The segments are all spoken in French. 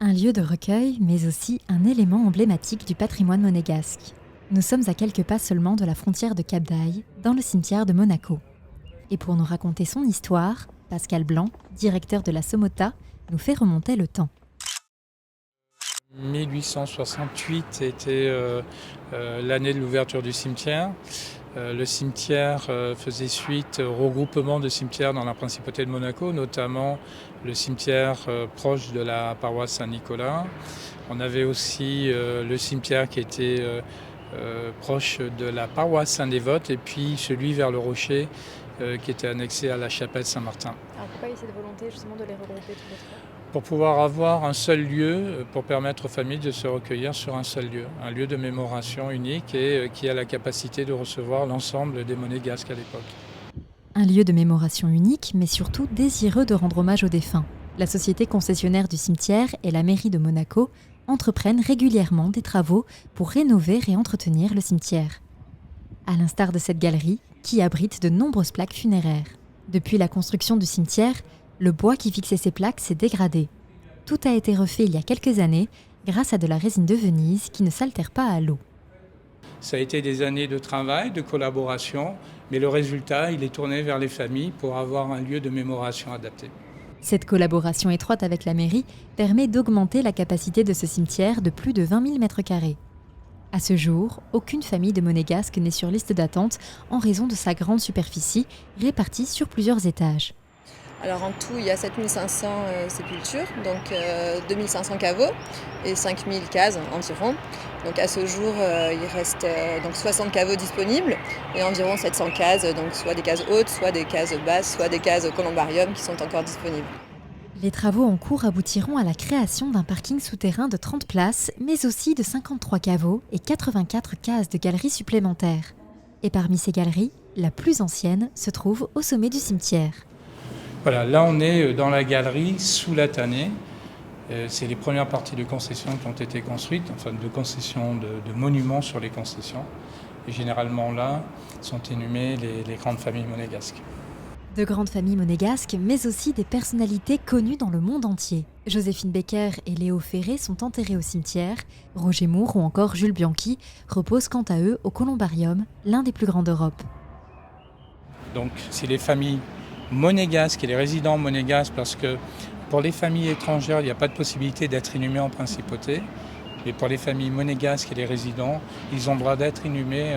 Un lieu de recueil, mais aussi un élément emblématique du patrimoine monégasque. Nous sommes à quelques pas seulement de la frontière de Cap d'Aille, dans le cimetière de Monaco. Et pour nous raconter son histoire, Pascal Blanc, directeur de la Somota, nous fait remonter le temps. 1868 était l'année de l'ouverture du cimetière. Le cimetière faisait suite au regroupement de cimetières dans la principauté de Monaco, notamment le cimetière proche de la paroisse Saint-Nicolas. On avait aussi le cimetière qui était proche de la paroisse Saint-Dévote et puis celui vers le Rocher qui était annexé à la chapelle Saint-Martin. Alors pourquoi il y a cette volonté justement de les regrouper tous les trois ? Pour pouvoir avoir un seul lieu, pour permettre aux familles de se recueillir sur un seul lieu. Un lieu de mémoration unique et qui a la capacité de recevoir l'ensemble des monégasques à l'époque. Un lieu de mémoration unique, mais surtout désireux de rendre hommage aux défunts. La société concessionnaire du cimetière et la mairie de Monaco entreprennent régulièrement des travaux pour rénover et entretenir le cimetière. À l'instar de cette galerie, qui abrite de nombreuses plaques funéraires. Depuis la construction du cimetière, le bois qui fixait ces plaques s'est dégradé. Tout a été refait il y a quelques années grâce à de la résine de Venise qui ne s'altère pas à l'eau. Ça a été des années de travail, de collaboration, mais le résultat, il est tourné vers les familles pour avoir un lieu de mémoration adapté. Cette collaboration étroite avec la mairie permet d'augmenter la capacité de ce cimetière de plus de 20 000 m². À ce jour, aucune famille de monégasques n'est sur liste d'attente en raison de sa grande superficie répartie sur plusieurs étages. Alors en tout, il y a 7500 sépultures, donc 2500 caveaux et 5000 cases environ. Donc à ce jour, il reste donc 60 caveaux disponibles et environ 700 cases, donc soit des cases hautes, soit des cases basses, soit des cases columbarium qui sont encore disponibles. Les travaux en cours aboutiront à la création d'un parking souterrain de 30 places, mais aussi de 53 caveaux et 84 cases de galeries supplémentaires. Et parmi ces galeries, la plus ancienne se trouve au sommet du cimetière. Voilà, là on est dans la galerie sous la tannée. C'est les premières parties de concessions qui ont été construites, enfin de concessions, de monuments sur les concessions. Et généralement là sont inhumées les grandes familles monégasques. De grandes familles monégasques, mais aussi des personnalités connues dans le monde entier. Joséphine Baker et Léo Ferré sont enterrés au cimetière. Roger Moore ou encore Jules Bianchi reposent quant à eux au columbarium, l'un des plus grands d'Europe. Donc c'est les familles monégasques et les résidents monégasques, parce que pour les familles étrangères, il n'y a pas de possibilité d'être inhumés en principauté. Mais pour les familles monégasques et les résidents, ils ont le droit d'être inhumés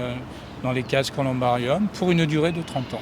dans les cases columbarium pour une durée de 30 ans.